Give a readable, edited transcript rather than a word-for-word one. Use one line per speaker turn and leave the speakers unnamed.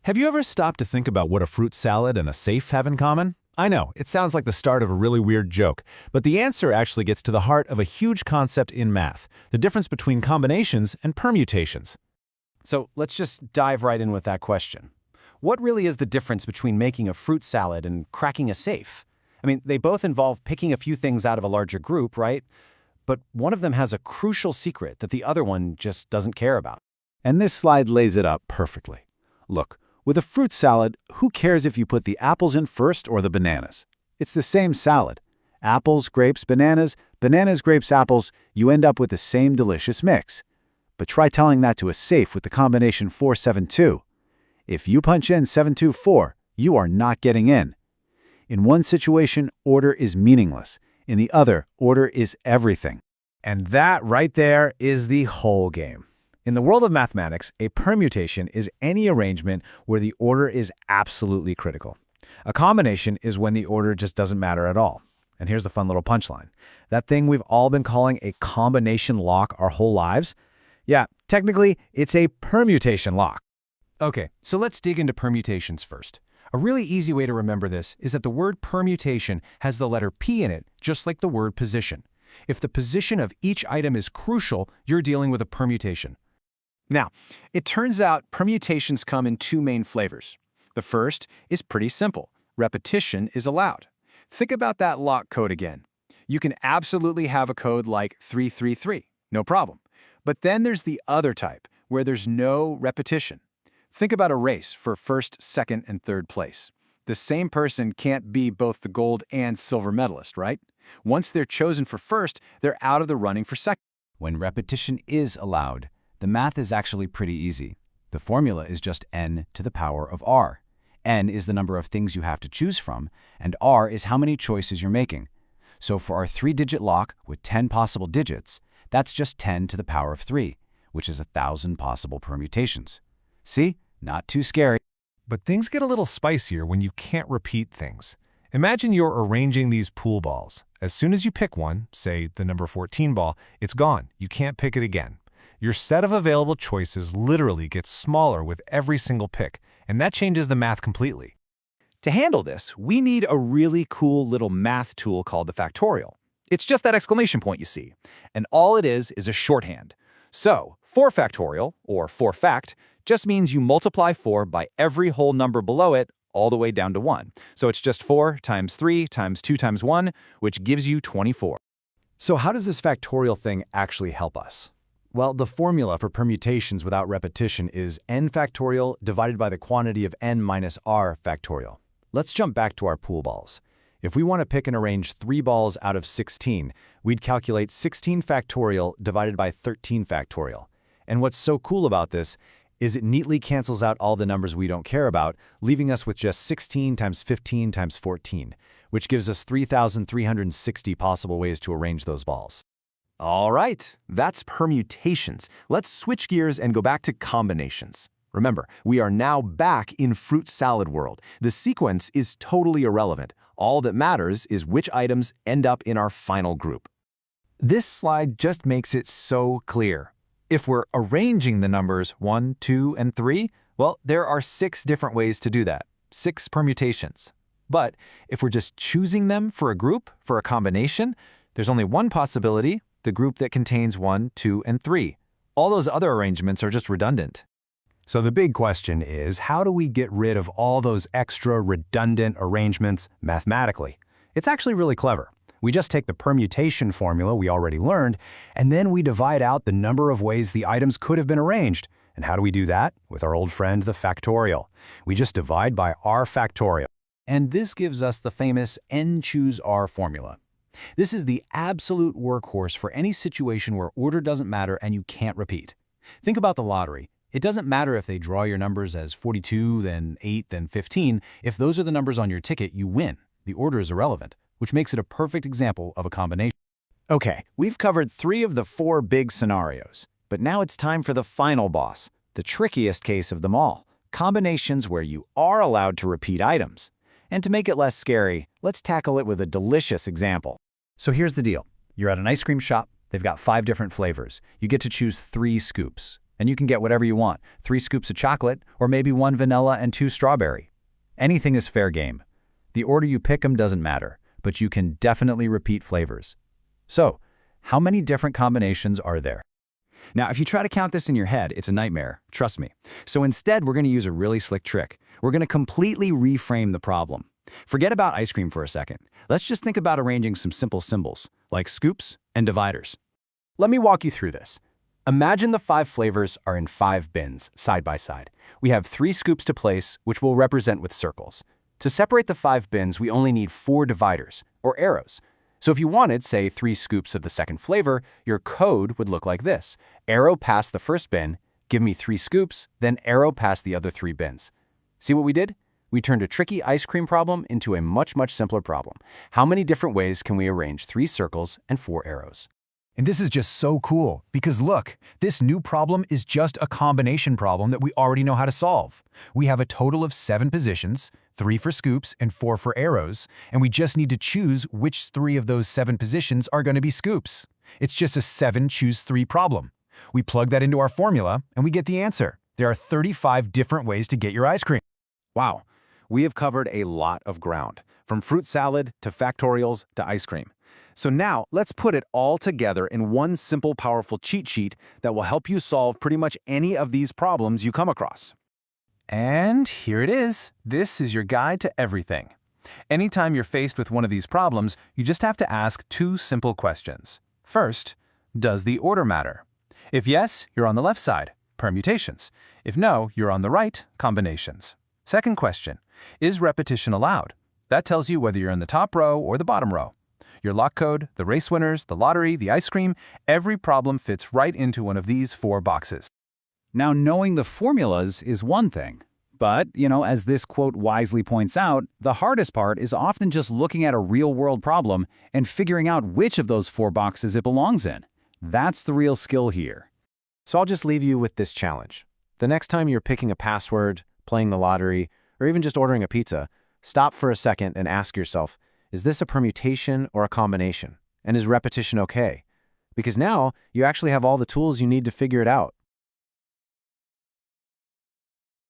Have you ever stopped to think about what a fruit salad and a safe have in common? I know, it sounds like the start of a really weird joke, but the answer actually gets to the heart of a huge concept in math, the difference between combinations and permutations.
So let's just dive right in with that question. What really is the difference between making a fruit salad and cracking a safe? I mean, they both involve picking a few things out of a larger group, right? But one of them has a crucial secret that the other one just doesn't care about.
And this slide lays it out perfectly. Look, with a fruit salad, who cares if you put the apples in first or the bananas? It's the same salad. Apples, grapes, bananas, grapes, apples, you end up with the same delicious mix. But try telling that to a safe with the combination 472. If you punch in 724, you are not getting in. In one situation, order is meaningless. In the other, order is everything.
And that right there is the whole game. In the world of mathematics, a permutation is any arrangement where the order is absolutely critical. A combination is when the order just doesn't matter at all. And here's the fun little punchline. That thing we've all been calling a combination lock our whole lives? Yeah, technically, it's a permutation lock.
Okay, so let's dig into permutations first. A really easy way to remember this is that the word permutation has the letter P in it, just like the word position. If the position of each item is crucial, you're dealing with a permutation.
Now, it turns out permutations come in two main flavors. The first is pretty simple. Repetition is allowed. Think about that lock code again. You can absolutely have a code like 333, no problem. But then there's the other type, where there's no repetition. Think about a race for first, second, and third place. The same person can't be both the gold and silver medalist, right? Once they're chosen for first, they're out of the running for second.
When repetition is allowed, the math is actually pretty easy. The formula is just n to the power of r. N is the number of things you have to choose from, and r is how many choices you're making. So for our 3-digit lock with 10 possible digits, that's just 10 to the power of 3, which is 1,000 possible permutations. See? Not too scary.
But things get a little spicier when you can't repeat things. Imagine you're arranging these pool balls. As soon as you pick one, say the number 14 ball, it's gone. You can't pick it again. Your set of available choices literally gets smaller with every single pick, and that changes the math completely.
To handle this, we need a really cool little math tool called the factorial. It's just that exclamation point you see, and all it is a shorthand. So, 4 factorial, or 4 fact, just means you multiply 4 by every whole number below it all the way down to 1. So it's just 4 times 3 times 2 times 1, which gives you 24.
So how does this factorial thing actually help us? Well, the formula for permutations without repetition is n factorial divided by the quantity of n minus r factorial. Let's jump back to our pool balls. If we want to pick and arrange 3 balls out of 16, we'd calculate 16 factorial divided by 13 factorial. And what's so cool about this is it neatly cancels out all the numbers we don't care about, leaving us with just 16 times 15 times 14, which gives us 3,360 possible ways to arrange those balls.
All right, that's permutations. Let's switch gears and go back to combinations. Remember, we are now back in fruit salad world. The sequence is totally irrelevant. All that matters is which items end up in our final group.
This slide just makes it so clear. If we're arranging the numbers 1, 2, and 3, well, there are 6 different ways to do that, 6 permutations. But if we're just choosing them for a group, for a combination, there's only one possibility, the group that contains 1, 2, and 3. All those other arrangements are just redundant.
So the big question is, how do we get rid of all those extra redundant arrangements mathematically? It's actually really clever. We just take the permutation formula we already learned, and then we divide out the number of ways the items could have been arranged. And how do we do that? With our old friend, the factorial. We just divide by r factorial.
And this gives us the famous n choose r formula. This is the absolute workhorse for any situation where order doesn't matter and you can't repeat. Think about the lottery. It doesn't matter if they draw your numbers as 42, then 8, then 15. If those are the numbers on your ticket, you win. The order is irrelevant, which makes it a perfect example of a combination.
Okay, we've covered 3 of the 4 big scenarios, but now it's time for the final boss, the trickiest case of them all, combinations where you are allowed to repeat items. And to make it less scary, let's tackle it with a delicious example.
So here's the deal. You're at an ice cream shop. They've got 5 different flavors. You get to choose 3 scoops.
and you can get whatever you want, 3 scoops of chocolate, or maybe 1 vanilla and 2 strawberry. Anything is fair game. The order you pick them doesn't matter, but you can definitely repeat flavors. So, how many different combinations are there?
Now, if you try to count this in your head, it's a nightmare, trust me. So instead, we're going to use a really slick trick. We're going to completely reframe the problem. Forget about ice cream for a second. Let's just think about arranging some simple symbols, like scoops and dividers.
Let me walk you through this. Imagine the 5 flavors are in 5 bins, side by side. We have 3 scoops to place, which we'll represent with circles. To separate the 5 bins, we only need 4 dividers, or arrows. So if you wanted, say, 3 scoops of the second flavor, your code would look like this. Arrow past the first bin, give me 3 scoops, then arrow past the other 3 bins. See what we did? We turned a tricky ice cream problem into a much simpler problem. How many different ways can we arrange 3 circles and 4 arrows?
And this is just so cool, because look, this new problem is just a combination problem that we already know how to solve. We have a total of 7 positions, 3 for scoops and 4 for arrows, and we just need to choose which 3 of those 7 positions are going to be scoops. It's just a 7 choose 3 problem. We plug that into our formula, and we get the answer. There are 35 different ways to get your ice cream.
Wow, we have covered a lot of ground, from fruit salad to factorials to ice cream. So now, let's put it all together in one simple, powerful cheat sheet that will help you solve pretty much any of these problems you come across.
And here it is. This is your guide to everything. Anytime you're faced with one of these problems, you just have to ask 2 simple questions. First, does the order matter? If yes, you're on the left side, permutations. If no, you're on the right, combinations. Second question, is repetition allowed? That tells you whether you're in the top row or the bottom row. Your lock code, the race winners, the lottery, the ice cream, every problem fits right into one of these 4 boxes.
Now, knowing the formulas is one thing. But, as this quote wisely points out, the hardest part is often just looking at a real-world problem and figuring out which of those 4 boxes it belongs in. That's the real skill here.
So I'll just leave you with this challenge. The next time you're picking a password, playing the lottery, or even just ordering a pizza, stop for a second and ask yourself, is this a permutation or a combination? And is repetition okay? Because now you actually have all the tools you need to figure it out.